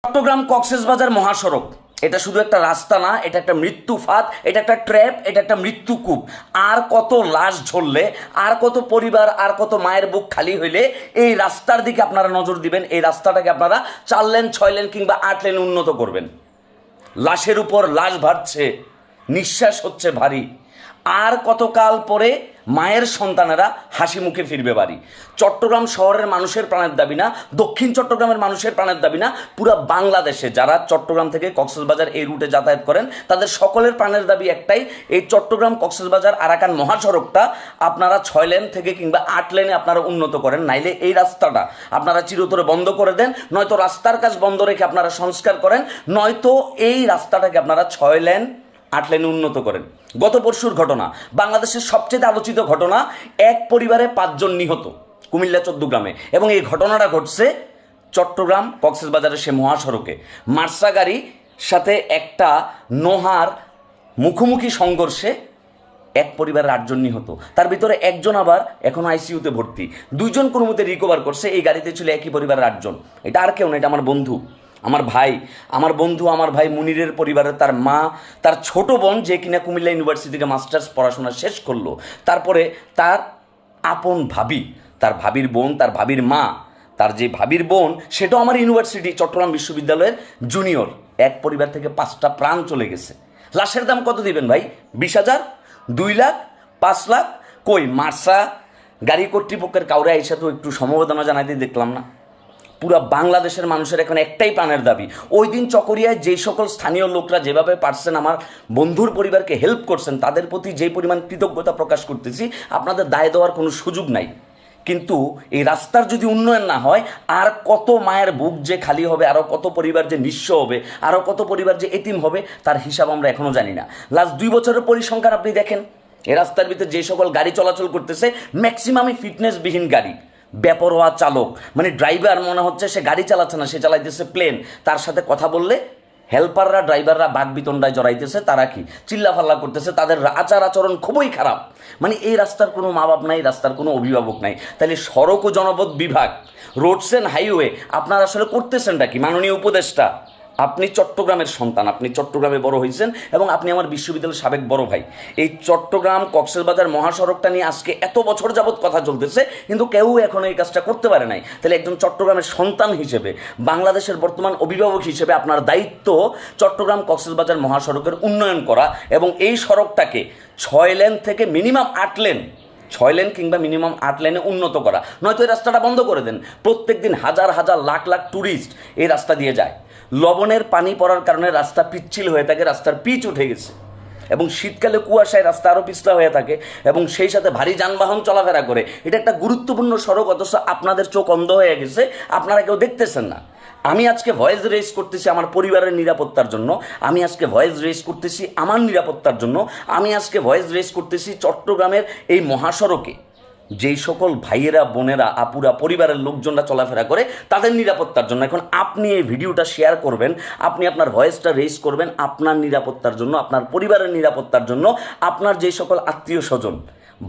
চট্টগ্রাম কক্সবাজার মহাসড়ক এটা শুধু একটা রাস্তা না, এটা একটা মৃত্যু ফাঁদ, এটা একটা ট্র্যাপ, এটা একটা মৃত্যু কূপ। আর কত লাশ ঝরলে, আর কত পরিবার, আর কত মায়ের বুক খালি হইলে এই রাস্তার দিকে আপনারা নজর দিবেন, এই রাস্তাটাকে আপনারা 4 লেন 6 লেন কিংবা 8 লেন উন্নত করবেন। লাশের উপর লাশ ভাসছে, নিঃশ্বাস হচ্ছে ভারী। আর কতকাল পরে মায়ের সন্তানেরা হাসি মুখে ফিরবে বাড়ি। চট্টগ্রাম শহরের মানুষের প্রাণের দাবি না, দক্ষিণ চট্টগ্রামের মানুষের প্রাণের দাবি না, পুরো বাংলাদেশে যারা চট্টগ্রাম থেকে কক্সবাজার এই রুটে যাতায়াত করেন তাদের সকলের প্রাণের দাবি একটাই, এই চট্টগ্রাম কক্সবাজার আরাকান মহাসড়কটা আপনারা 6 লেন থেকে কিংবা 8 লেনে আপনারা উন্নত করেন। নাইলে এই রাস্তাটা আপনারা চিরতরে বন্ধ করে দেন, নয়তো রাস্তার কাজ বন্ধ রেখে আপনারা সংস্কার করেন, নয়তো এই রাস্তাটাকে আপনারা 6 লেন 8 লেনে উন্নত করেন। গত পরশুর ঘটনা, বাংলাদেশের সবচেয়ে আলোচিত ঘটনা, এক পরিবারে 5 জন নিহত কুমিল্লা 14 গ্রামে, এবং এই ঘটনাটা ঘটছে চট্টগ্রাম কক্সবাজারের সে মহাসড়কে। মার্সা গাড়ির সাথে একটা নোহার মুখোমুখি সংঘর্ষে এক পরিবারের 8 জন নিহত, তার ভিতরে একজন আবার এখন আইসিইউতে ভর্তি, 2 জন কোনো মতে রিকভার করছে। এই গাড়িতে ছিল একই পরিবারের 8 জন। এটা আর কেউ না, এটা আমার বন্ধু, আমার ভাই, আমার বন্ধু, আমার ভাই মুনিরের পরিবারের তার মা, তার ছোট বোন যে কিনা কুমিল্লা ইউনিভার্সিটি থেকে মাস্টার্স পড়াশোনা শেষ করলো, তারপরে তার আপন ভাবি, তার ভাবির বোন, তার ভাবির মা, তার যে ভাবির বোন সেটাও আমার ইউনিভার্সিটি চট্টগ্রাম বিশ্ববিদ্যালয়ের জুনিয়র। এক পরিবার থেকে 5টা প্রাণ চলে গেছে। লাশের দাম কত দিবেন ভাই? 20,000, 2 লাখ, 5 লাখ? কই মার্সা গাড়ি কর্তৃপক্ষের কাউরে আইসা তো একটু সমবেদনা জানাইতে দেখলাম না। পুরা বাংলাদেশের মানুষের এখন একটাই প্রাণের দাবি, ওই দিন চকরিয়ায় যে সকল স্থানীয় লোকরা যেভাবে পারছেন আমার বন্ধুর পরিবারকে হেল্প করছেন, তাদের প্রতি যে পরিমাণ কৃতজ্ঞতা প্রকাশ করতেছি, আপনাদের দায় দেওয়ার কোনো সুযোগ নাই। কিন্তু এই রাস্তার যদি উন্নয়ন না হয়, আর কত মায়ের বুক যে খালি হবে, আরও কত পরিবার যে নিঃস্ব হবে, আরও কত পরিবার যে এতিম হবে, তার হিসাব আমরা এখনও জানি না। লাস্ট 2 বছরের পরিসংখ্যান আপনি দেখেন, এই রাস্তার ভিতরে যে সকল গাড়ি চলাচল করতেছে ম্যাক্সিমামই ফিটনেসবিহীন গাড়ি, বেপরোয়া চালক, মানে ড্রাইভার মনে হচ্ছে সে গাড়ি চালাচ্ছে না, সে চালাইতেছে প্লেন। তার সাথে কথা বললে হেল্পাররা, ড্রাইভাররা বাঘ বিতণ্ডায় জড়াইতেছে, তারা কি চিল্লাফাল্লা করতেছে, তাদের আচার আচরণ খুবই খারাপ। মানে এই রাস্তার কোনো মা বাপ নাই, রাস্তার কোনো অভিভাবক নাই। তাহলে সড়ক ও জনপথ বিভাগ, রোডস অ্যান্ড হাইওয়ে আপনারা আসলে করতেছেনটা কি? মাননীয় উপদেষ্টা, আপনি চট্টগ্রামের সন্তান, আপনি চট্টগ্রামে বড় হয়েছেন এবং আপনি আমার বিশ্ববিদ্যালয়ের সাবেক বড় ভাই। এই চট্টগ্রাম কক্সবাজার মহাসড়কটা নিয়ে আজকে এত বছর যাবৎ কথা চলতেছে, কিন্তু কেউ এখন এই কাজটা করতে পারে নাই। তাহলে একজন চট্টগ্রামের সন্তান হিসেবে, বাংলাদেশের বর্তমান অভিভাবক হিসেবে আপনার দায়িত্ব চট্টগ্রাম কক্সবাজার মহাসড়কের উন্নয়ন করা এবং এই সড়কটাকে 6 লেন থেকে মিনিমাম 8 লেন, 6 লেন কিংবা মিনিমাম 8 লেনে উন্নত করা, নয়তো এই রাস্তাটা বন্ধ করে দেন। প্রত্যেক দিন হাজার হাজার লাখ লাখ ট্যুরিস্ট এই রাস্তা দিয়ে যায়। লবণের পানি পড়ার কারণে রাস্তা পিচ্ছিল হয়ে থাকে, রাস্তার পিচ উঠে গেছে, এবং শীতকালে কুয়াশায় রাস্তা আরও পিছলা হয়ে থাকে, এবং সেই সাথে ভারী যানবাহন চলাফেরা করে। এটা একটা গুরুত্বপূর্ণ সড়ক, অথচ আপনাদের চোখ অন্ধ হয়ে গেছে, আপনারা কেউ দেখতেছেন না। আমি আজকে ভয়েস রেজ করতেছি আমার পরিবারের নিরাপত্তার জন্য, আমি আজকে ভয়েস রেজ করতেছি আমার নিরাপত্তার জন্য, আমি আজকে ভয়েস রেজ করতেছি চট্টগ্রামের এই মহাসড়কে যেই সকল ভাইয়েরা, বোনেরা, আপুরা, পরিবারের লোকজনরা চলাফেরা করে, তাদের নিরাপত্তার জন্য। এখন আপনি এই ভিডিওটা শেয়ার করবেন, আপনি আপনার ভয়েসটা রেজ করবেন আপনার নিরাপত্তার জন্য, আপনার পরিবারের নিরাপত্তার জন্য, আপনার যে সকল আত্মীয় স্বজন,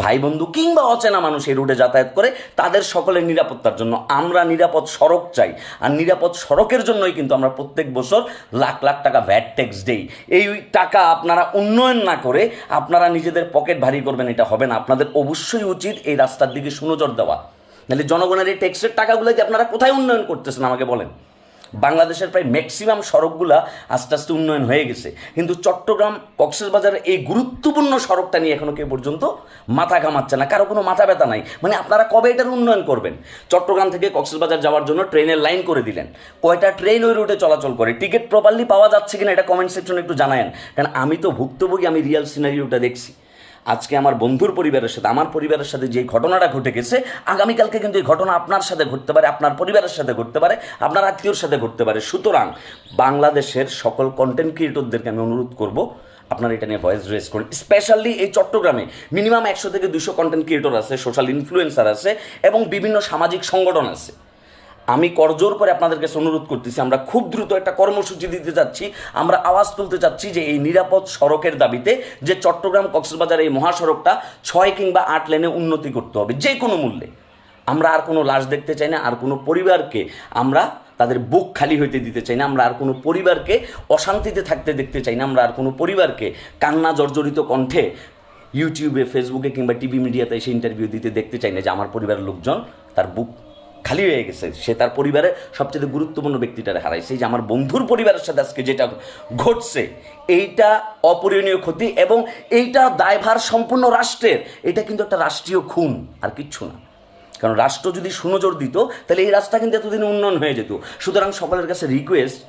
ভাই বন্ধু কিংবা অচেনা মানুষ এই রুটে যাতায়াত করে, তাদের সকলের নিরাপত্তার জন্য। আমরা নিরাপদ সড়ক চাই, আর নিরাপদ সড়কের জন্যই কিন্তু আমরা প্রত্যেক বছর লাখ লাখ টাকা ভ্যাট ট্যাক্স দেই। এই টাকা আপনারা উন্নয়ন না করে আপনারা নিজেদের পকেট ভারী করবেন, এটা হবে না। আপনাদের অবশ্যই উচিত এই রাস্তার দিকে সুনজর দেওয়া, নাহলে জনগণের এই ট্যাক্সের টাকাগুলো যে আপনারা কোথায় উন্নয়ন করতেছেন আমাকে বলেন। বাংলাদেশের প্রায় ম্যাক্সিমাম সড়কগুলা আস্তে আস্তে উন্নয়ন হয়ে গেছে, কিন্তু চট্টগ্রাম কক্সবাজারের এই গুরুত্বপূর্ণ সড়কটা নিয়ে এখনও কেউ পর্যন্ত মাথা ঘামাচ্ছে না, কারো কোনো মাথা ব্যথা নাই। মানে আপনারা কবে এটার উন্নয়ন করবেন? চট্টগ্রাম থেকে কক্সবাজার যাওয়ার জন্য ট্রেনের লাইন করে দিলেন, কয়টা ট্রেন ওই রুটে চলাচল করে, টিকিট প্রপারলি পাওয়া যাচ্ছে কিনা এটা কমেন্ট সেকশনে একটু জানায়েন, কারণ আমি তো ভুক্তভোগী, আমি রিয়াল সিনারিওটা দেখছি। আজকে আমার বন্ধুর পরিবারের সাথে, আমার পরিবারের সাথে যে ঘটনাটা ঘটে গেছে, আগামীকালকে কিন্তু এই ঘটনা আপনার সাথে ঘটতে পারে, আপনার পরিবারের সাথে ঘটতে পারে, আপনার আত্মীয়র সাথে ঘটতে পারে। সুতরাং বাংলাদেশের সকল কন্টেন্ট ক্রিয়েটরদেরকে আমি অনুরোধ করব, আপনারা এটা নিয়ে ভয়েস রেজ করুন। স্পেশালি এই চট্টগ্রামে মিনিমাম 100 থেকে 200 কন্টেন্ট ক্রিয়েটর আছে, সোশ্যাল ইনফ্লুয়েন্সার আছে, এবং বিভিন্ন সামাজিক সংগঠন আছে। আমি করজোর করে আপনাদের কাছে অনুরোধ করতেছি, আমরা খুব দ্রুত একটা কর্মসূচি দিতে যাচ্ছি, আমরা আওয়াজ তুলতে চাচ্ছি যে এই নিরাপদ সড়কের দাবিতে, যে চট্টগ্রাম কক্সবাজার এই মহাসড়কটা 6 কিংবা 8 লেনে উন্নতি করতে হবে যে কোনো মূল্যে। আমরা আর কোনো লাশ দেখতে চাই না, আর কোনো পরিবারকে আমরা তাদের বুক খালি হইতে দিতে চাই না, আমরা আর কোনো পরিবারকে অশান্তিতে থাকতে দেখতে চাই না, আমরা আর কোনো পরিবারকে কান্না জর্জরিত কণ্ঠে ইউটিউবে, ফেসবুকে কিংবা টিভি মিডিয়াতে এসে ইন্টারভিউ দিতে দেখতে চাই না যে আমার পরিবারের লোকজন তার বুক খালি হয়ে গেছে, সে তার পরিবারের সবচেয়ে গুরুত্বপূর্ণ ব্যক্তিটারে হারাইছে। যে আমার বন্ধুর পরিবারের সাথে আজকে যেটা ঘটছে এইটা অপূরণীয় ক্ষতি এবং এইটা দায়ভার সম্পূর্ণ রাষ্ট্রের। এটা কিন্তু একটা রাষ্ট্রীয় খুন, আর কিচ্ছু না। কারণ রাষ্ট্র যদি সুনজর দিত তাহলে এই রাস্তা কিন্তু এতদিন উন্নয়ন হয়ে যেত। সুতরাং সকলের কাছে রিকোয়েস্ট,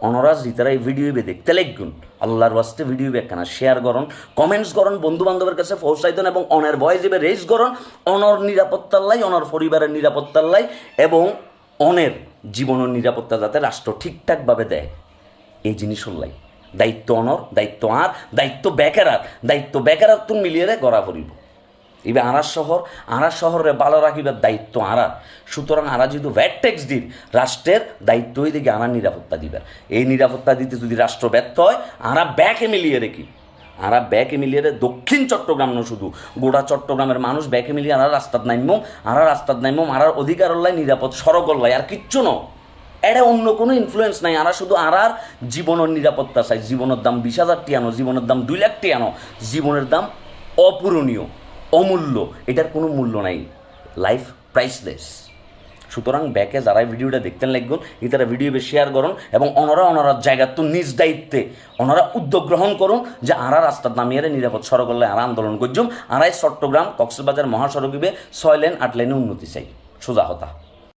অনরাজ রিতারা এই ভিডিও দেখতে লাগুন, আল্লাহর ওয়াস্তে ভিডিও একখানা শেয়ার করুন, কমেন্টস করুন, বন্ধু বান্ধবের কাছে পৌঁছাই দেন এবং অনের ভয়েস এবে রেজ করুন, অনর নিরাপত্তার লাই, অনর পরিবারের নিরাপত্তার লাই এবং অনের জীবনের নিরাপত্তা যাতে রাষ্ট্র ঠিকঠাকভাবে দেয় এই জিনিসের লাই। দায়িত্ব অনর, দায়িত্ব আর, দায়িত্ব বেকারার তুন মিলিয়ে গড়া পড়িব। এবার আড়ার শহরে ভালো রাখিবার দায়িত্ব আড়ার। সুতরাং আরা যেহেতু ভ্যাট ট্যাক্স দিন, রাষ্ট্রের দায়িত্বই দেখি আনার নিরাপত্তা দিবার। এই নিরাপত্তা দিতে যদি রাষ্ট্র ব্যর্থ হয়, আরা ব্যাকে মিলিয়ে রেখি, আরা ব্যাকে মিলিয়ে দক্ষিণ চট্টগ্রাম ন শুধু গোটা চট্টগ্রামের মানুষ ব্যাকে মিলিয়ে আরা রাস্তাত নাইমম, আরার অধিকার হল্লাই, নিরাপদ সড়ক হল্লাই, আর কিচ্ছু ন। এটা অন্য কোনো ইনফ্লুয়েন্স নাই। আরা শুধু আরার জীবনের নিরাপত্তা চাই। জীবনের দাম 20,000 টাকা, জীবনের দাম 2 লাখ টাকা, জীবনের দাম অপূরণীয়, অমূল্য, এটার কোনো মূল্য নাই। Life priceless. সুতরাং ব্যাকে যারা ভিডিওটা দেখতেন লাগবেন, তারা ভিডিও শেয়ার করুন এবং ওনারা জায়গা তো নিজ দায়িত্বে ওনারা উদ্যোগ গ্রহণ করুন যে আরা রাস্তার নামিয়ে নিরাপদ সড়ক হলে আরা আন্দোলন করছুম। আরাই চট্টগ্রাম কক্সবাজার মহাসড়ক 6 লেন 8 লেনে উন্নতি চাই, সোজা হতা।